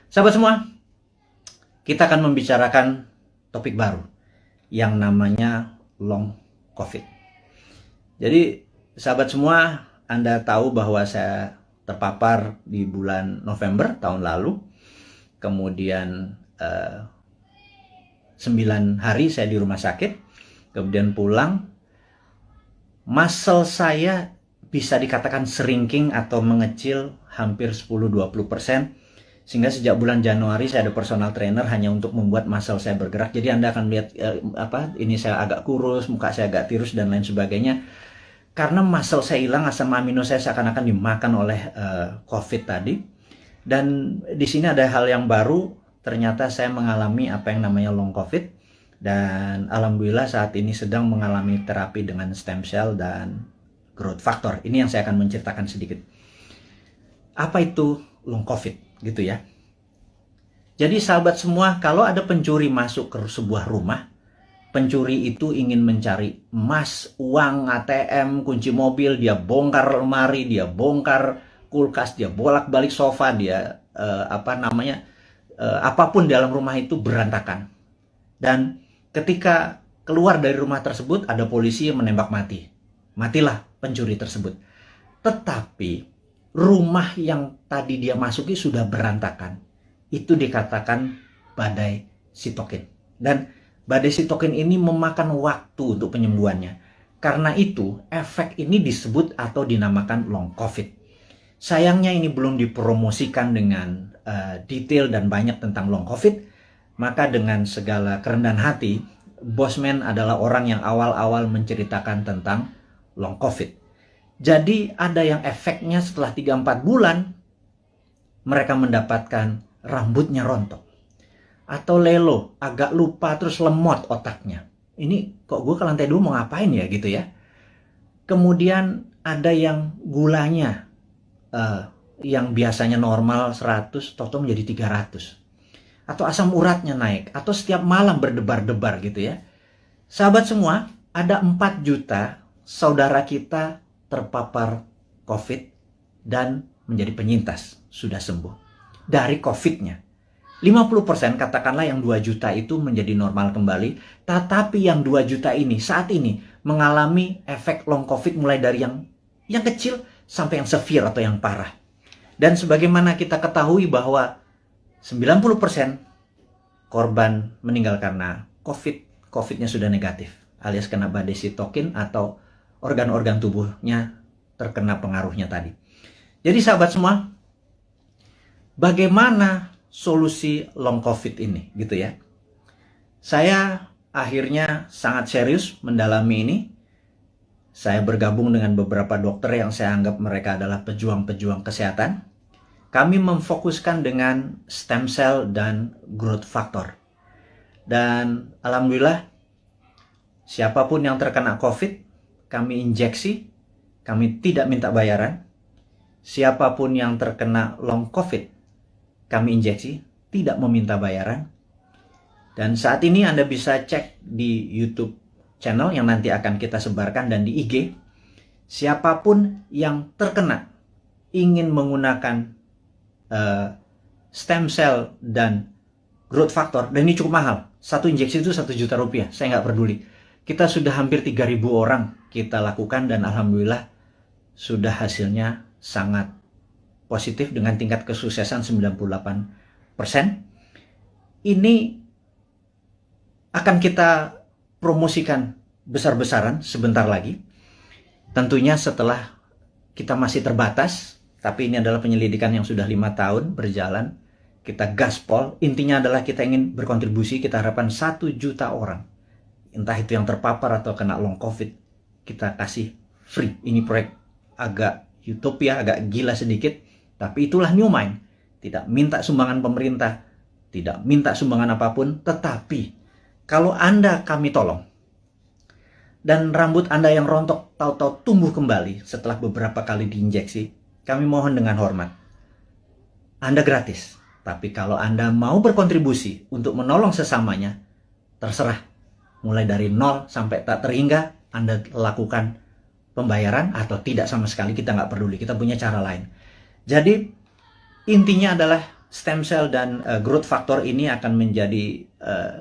Sahabat semua, kita akan membicarakan topik baru yang namanya long COVID. Jadi, sahabat semua, Anda tahu bahwa saya terpapar di bulan November tahun lalu. Kemudian 9 hari saya di rumah sakit, kemudian pulang. Muscle saya bisa dikatakan shrinking atau mengecil hampir 10-20%. Sehingga sejak bulan Januari saya ada personal trainer hanya untuk membuat muscle saya bergerak. Jadi Anda akan lihat ini saya agak kurus, muka saya agak tirus dan lain sebagainya. Karena muscle saya hilang, asam amino saya seakan-akan dimakan oleh COVID tadi. Dan di sini ada hal yang baru, ternyata saya mengalami apa yang namanya long COVID. Dan alhamdulillah saat ini sedang mengalami terapi dengan stem cell dan growth factor. Ini yang saya akan menceritakan sedikit. Apa itu long COVID? Gitu ya. Jadi sahabat semua, kalau ada pencuri masuk ke sebuah rumah, pencuri itu ingin mencari emas, uang, ATM, kunci mobil, dia bongkar lemari, dia bongkar kulkas, dia bolak-balik sofa, dia apapun di dalam rumah itu berantakan. Dan ketika keluar dari rumah tersebut, ada polisi yang menembak mati. Matilah pencuri tersebut. Tetapi rumah yang tadi dia masuki sudah berantakan. Itu dikatakan badai sitokin. Dan badai sitokin ini memakan waktu untuk penyembuhannya. Karena itu, efek ini disebut atau dinamakan long COVID. Sayangnya ini belum dipromosikan dengan detail dan banyak tentang long COVID. Maka dengan segala kerendahan hati, Bosman adalah orang yang awal-awal menceritakan tentang long COVID. Jadi ada yang efeknya setelah 3-4 bulan, mereka mendapatkan rambutnya rontok. Atau lelo, agak lupa terus lemot otaknya. Ini kok gue ke lantai 2 mau ngapain ya gitu ya. Kemudian ada yang gulanya yang biasanya normal 100, toto menjadi 300. Atau asam uratnya naik. Atau setiap malam berdebar-debar gitu ya. Sahabat semua, ada 4 juta saudara kita terpapar COVID dan menjadi penyintas, sudah sembuh dari COVID-nya. 50% katakanlah yang 2 juta itu menjadi normal kembali, tetapi yang 2 juta ini saat ini mengalami efek long COVID mulai dari yang kecil sampai yang severe atau yang parah. Dan sebagaimana kita ketahui bahwa 90% korban meninggal karena COVID-nya sudah negatif, alias kena badai sitokin atau organ-organ tubuhnya terkena pengaruhnya tadi. Jadi sahabat semua, bagaimana solusi long COVID ini gitu ya. Saya akhirnya sangat serius mendalami ini. Saya bergabung dengan beberapa dokter yang saya anggap mereka adalah pejuang-pejuang kesehatan. Kami memfokuskan dengan stem cell dan growth factor. Dan alhamdulillah siapapun yang terkena COVID, kami injeksi, kami tidak minta bayaran. Siapapun yang terkena long COVID, kami injeksi, tidak meminta bayaran. Dan saat ini Anda bisa cek di YouTube channel yang nanti akan kita sebarkan dan di IG. Siapapun yang terkena ingin menggunakan stem cell dan growth factor, dan ini cukup mahal. Satu injeksi itu 1 juta rupiah, saya nggak peduli. Kita sudah hampir 3.000 orang kita lakukan dan alhamdulillah sudah hasilnya sangat positif dengan tingkat kesuksesan 98%. Ini akan kita promosikan besar-besaran sebentar lagi. Tentunya setelah kita masih terbatas, tapi ini adalah penyelidikan yang sudah 5 tahun berjalan. Kita gaspol, intinya adalah kita ingin berkontribusi, kita harapkan 1 juta orang. Entah itu yang terpapar atau kena long COVID, kita kasih free. Ini proyek agak utopia, agak gila sedikit, tapi itulah New Mind. Tidak minta sumbangan pemerintah, tidak minta sumbangan apapun, tetapi kalau Anda kami tolong, dan rambut Anda yang rontok tahu-tahu tumbuh kembali setelah beberapa kali diinjeksi, kami mohon dengan hormat, Anda gratis. Tapi kalau Anda mau berkontribusi untuk menolong sesamanya, terserah. Mulai dari 0 sampai tak terhingga, Anda lakukan pembayaran atau tidak sama sekali, kita nggak peduli. Kita punya cara lain. Jadi intinya adalah stem cell dan growth factor ini akan menjadi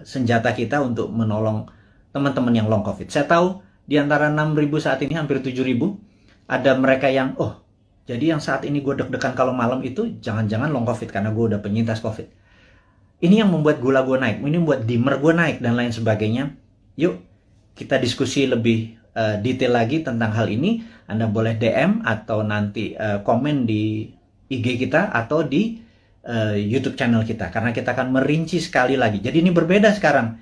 senjata kita untuk menolong teman-teman yang long COVID. Saya tahu di antara 6.000 saat ini hampir 7.000 ada mereka yang jadi yang saat ini gue deg-degan kalau malam itu jangan-jangan long COVID karena gue udah penyintas COVID. Ini yang membuat gula gue naik, ini membuat dimmer gue naik dan lain sebagainya. Yuk kita diskusi lebih detail lagi tentang hal ini. Anda boleh DM atau nanti komen di IG kita atau di YouTube channel kita, karena kita akan merinci sekali lagi. Jadi ini berbeda sekarang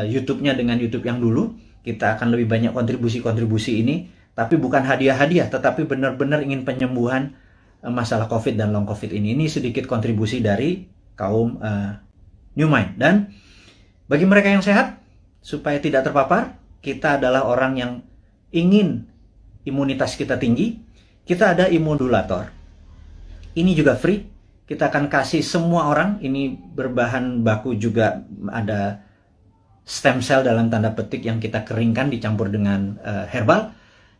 YouTube-nya dengan YouTube yang dulu. Kita akan lebih banyak kontribusi-kontribusi ini, tapi bukan hadiah-hadiah, tetapi benar-benar ingin penyembuhan masalah COVID dan long COVID ini. Ini sedikit kontribusi dari kaum New Mind. Dan bagi mereka yang sehat, supaya tidak terpapar, kita adalah orang yang ingin imunitas kita tinggi, kita ada immodulator. Ini juga free, kita akan kasih semua orang. Ini berbahan baku juga ada stem cell dalam tanda petik yang kita keringkan dicampur dengan herbal.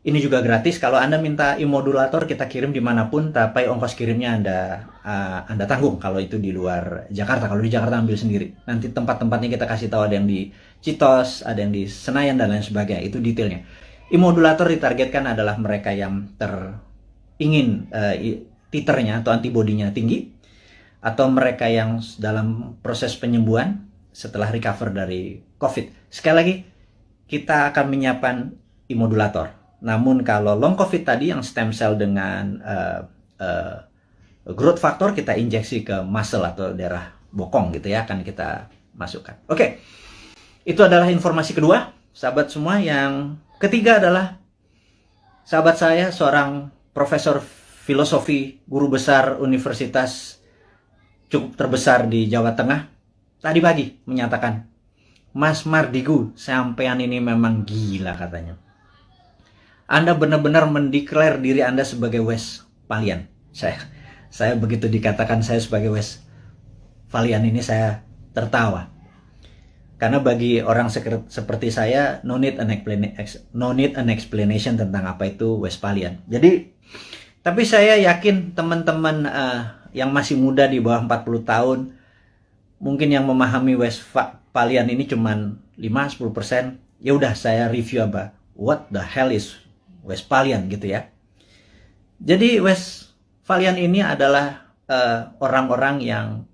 Ini juga gratis. Kalau Anda minta immodulator, kita kirim dimanapun, tapi ongkos kirimnya Anda tanggung kalau itu di luar Jakarta. Kalau di Jakarta ambil sendiri. Nanti tempat-tempatnya kita kasih tahu, ada yang di Citos, ada yang di Senayan dan lain sebagainya. Itu detailnya. Immodulator ditargetkan adalah mereka yang ingin titernya atau antibodinya tinggi, atau mereka yang dalam proses penyembuhan setelah recover dari COVID. Sekali lagi, kita akan menyiapkan immodulator. Namun kalau long COVID tadi yang stem cell dengan growth factor, kita injeksi ke muscle atau daerah bokong gitu ya, akan kita masukkan. Oke, itu adalah informasi kedua, sahabat semua. Yang ketiga adalah sahabat saya, seorang profesor filosofi, guru besar universitas cukup terbesar di Jawa Tengah, tadi pagi menyatakan, Mas Mardigu, sampean ini memang gila katanya. Anda benar-benar mendeklar diri Anda sebagai Westphalian. Saya begitu dikatakan saya sebagai Westphalian ini saya tertawa. Karena bagi orang seperti saya, no need an explanation tentang apa itu Westphalian. Jadi, tapi saya yakin teman-teman yang masih muda di bawah 40 tahun, mungkin yang memahami Westphalian ini cuman 5-10%. Ya udah, saya review what the hell is Westphalian gitu ya. Jadi Westphalian ini adalah orang-orang yang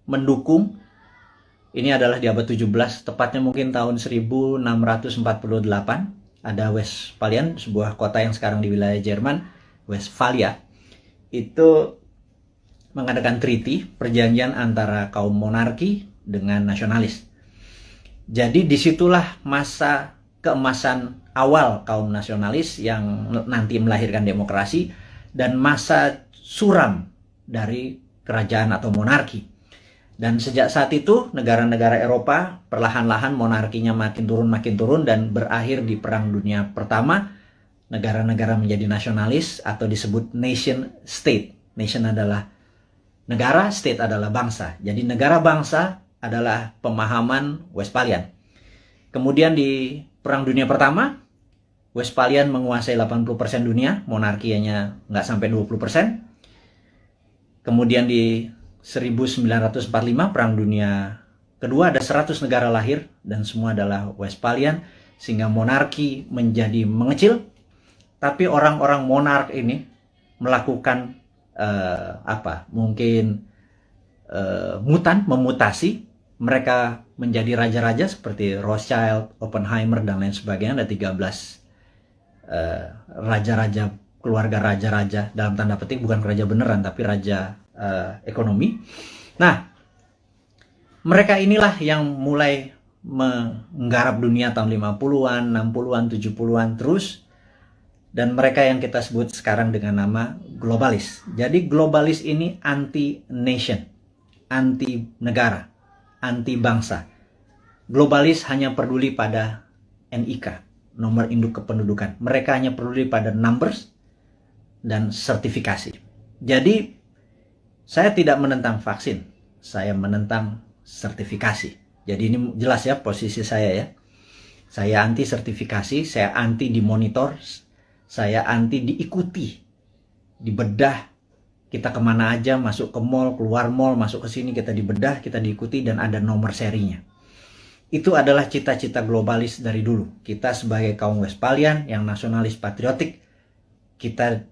mendukung. Ini adalah di abad 17, tepatnya mungkin tahun 1648. Ada Westphalian, sebuah kota yang sekarang di wilayah Jerman, Westphalia. Itu mengadakan treaty, perjanjian antara kaum monarki dengan nasionalis. Jadi disitulah masa keemasan awal kaum nasionalis yang nanti melahirkan demokrasi, dan masa suram dari kerajaan atau monarki. Dan sejak saat itu negara-negara Eropa perlahan-lahan monarkinya makin turun dan berakhir di Perang Dunia Pertama. Negara-negara menjadi nasionalis atau disebut nation state. Nation adalah negara, state adalah bangsa. Jadi negara bangsa adalah pemahaman Westphalian. Kemudian di Perang Dunia Pertama, Westphalian menguasai 80% dunia, monarki hanya nggak sampai 20%. Kemudian di 1945, Perang Dunia Kedua, ada 100 negara lahir dan semua adalah Westphalian, sehingga monarki menjadi mengecil. Tapi orang-orang monark ini melakukan memutasi. Mereka menjadi raja-raja seperti Rothschild, Oppenheimer, dan lain sebagainya. Ada 13 raja-raja, keluarga raja-raja, dalam tanda petik, bukan raja beneran, tapi raja ekonomi. Nah, mereka inilah yang mulai menggarap dunia tahun 50-an, 60-an, 70-an terus. Dan mereka yang kita sebut sekarang dengan nama globalis. Jadi globalis ini anti-nation, anti-negara, anti-bangsa. Globalis hanya peduli pada NIK, nomor induk kependudukan. Mereka hanya peduli pada numbers dan sertifikasi. Jadi saya tidak menentang vaksin, saya menentang sertifikasi. Jadi ini jelas ya posisi saya ya. Saya anti sertifikasi, saya anti dimonitor, saya anti diikuti, dibedah, Kita kemana aja, masuk ke mall, keluar mall, masuk ke sini, kita dibedah, kita diikuti, dan ada nomor serinya. Itu adalah cita-cita globalis dari dulu. Kita sebagai kaum Westphalian yang nasionalis patriotik, kita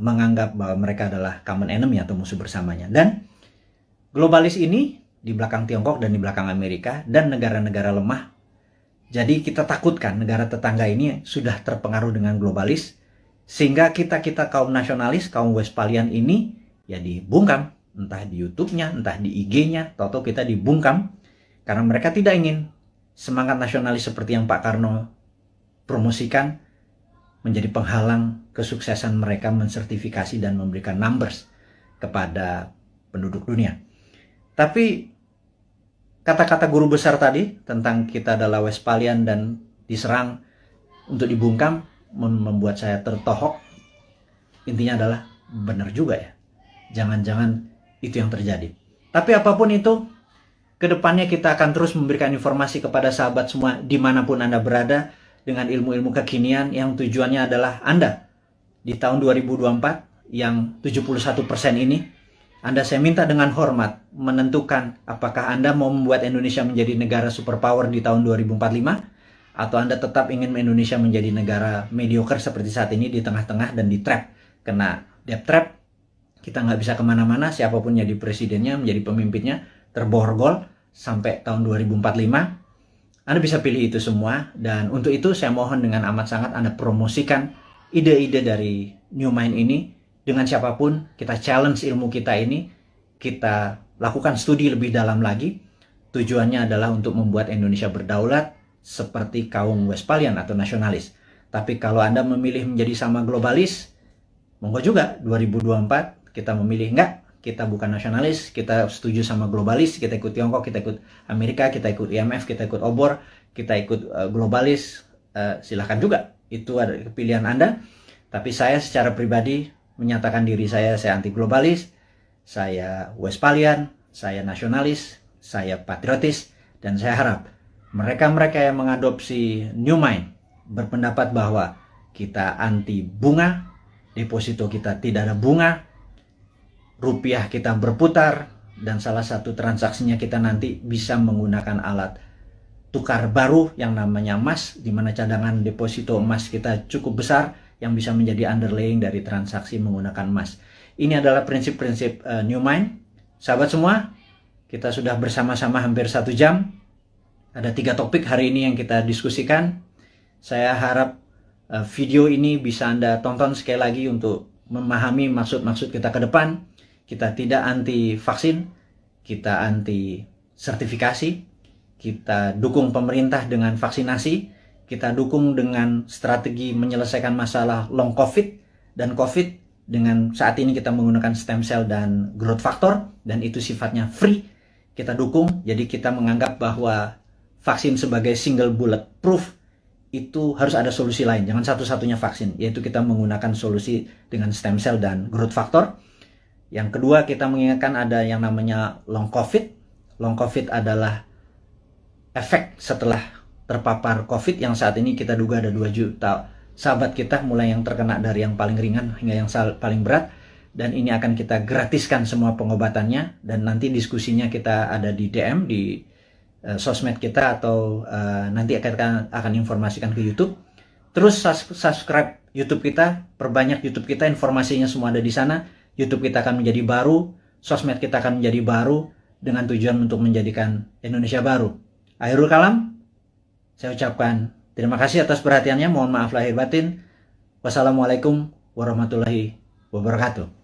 menganggap bahwa mereka adalah common enemy atau musuh bersamanya. Dan globalis ini di belakang Tiongkok dan di belakang Amerika dan negara-negara lemah. Jadi kita takutkan negara tetangga ini sudah terpengaruh dengan globalis, sehingga kita kaum nasionalis, kaum Westphalian ini ya dibungkam, entah di YouTube-nya, entah di IG-nya, atau kita dibungkam karena mereka tidak ingin semangat nasionalis seperti yang Pak Karno promosikan menjadi penghalang kesuksesan mereka mensertifikasi dan memberikan numbers kepada penduduk dunia. Tapi kata-kata guru besar tadi tentang kita adalah Westphalian dan diserang untuk dibungkam membuat saya tertohok. Intinya adalah benar juga ya. Jangan-jangan itu yang terjadi. Tapi apapun itu, kedepannya kita akan terus memberikan informasi kepada sahabat semua dimanapun Anda berada dengan ilmu-ilmu kekinian yang tujuannya adalah Anda di tahun 2024 yang 71% ini, Anda saya minta dengan hormat menentukan apakah Anda mau membuat Indonesia menjadi negara superpower di tahun 2045 atau Anda tetap ingin Indonesia menjadi negara mediocre seperti saat ini di tengah-tengah dan di trap. Kena debt trap, kita nggak bisa kemana-mana, siapapun jadi presidennya, menjadi pemimpinnya, terborgol sampai tahun 2045. Anda bisa pilih itu semua, dan untuk itu saya mohon dengan amat sangat Anda promosikan ide-ide dari New Mind ini dengan siapapun. Kita challenge ilmu kita ini, kita lakukan studi lebih dalam lagi. Tujuannya adalah untuk membuat Indonesia berdaulat seperti kaum Westphalian atau nasionalis. Tapi kalau Anda memilih menjadi sama globalis, monggo juga 2024 kita memilih enggak, kita bukan nasionalis, kita setuju sama globalis, kita ikut Tiongkok, kita ikut Amerika, kita ikut IMF, kita ikut obor, kita ikut globalis, silahkan juga. Itu ada pilihan Anda. Tapi saya secara pribadi menyatakan diri saya anti globalis, saya Westphalian, saya nasionalis, saya patriotis, dan saya harap mereka-mereka yang mengadopsi New Mind berpendapat bahwa kita anti bunga, deposito kita tidak ada bunga, rupiah kita berputar, dan salah satu transaksinya kita nanti bisa menggunakan alat tukar baru yang namanya emas, di mana cadangan deposito emas kita cukup besar yang bisa menjadi underlying dari transaksi menggunakan emas. Ini adalah prinsip-prinsip New Mind. Sahabat semua, kita sudah bersama-sama hampir 1 jam. Ada 3 topik hari ini yang kita diskusikan. Saya harap video ini bisa Anda tonton sekali lagi untuk memahami maksud-maksud kita ke depan. Kita tidak anti vaksin, kita anti sertifikasi, kita dukung pemerintah dengan vaksinasi, kita dukung dengan strategi menyelesaikan masalah long COVID dan COVID dengan saat ini kita menggunakan stem cell dan growth factor, dan itu sifatnya free. Kita dukung, jadi kita menganggap bahwa vaksin sebagai single bullet proof itu harus ada solusi lain, jangan satu-satunya vaksin, yaitu kita menggunakan solusi dengan stem cell dan growth factor. Yang kedua, kita mengingatkan ada yang namanya long COVID. Long COVID adalah efek setelah terpapar COVID yang saat ini kita duga ada 2 juta sahabat kita, mulai yang terkena dari yang paling ringan hingga yang paling berat, dan ini akan kita gratiskan semua pengobatannya, dan nanti diskusinya kita ada di DM di sosmed kita, atau nanti akan informasikan ke YouTube. Terus subscribe YouTube kita, perbanyak YouTube kita, informasinya semua ada di sana. YouTube kita akan menjadi baru, sosmed kita akan menjadi baru, dengan tujuan untuk menjadikan Indonesia baru. Akhirul kalam, saya ucapkan terima kasih atas perhatiannya. Mohon maaf lahir batin. Wassalamualaikum warahmatullahi wabarakatuh.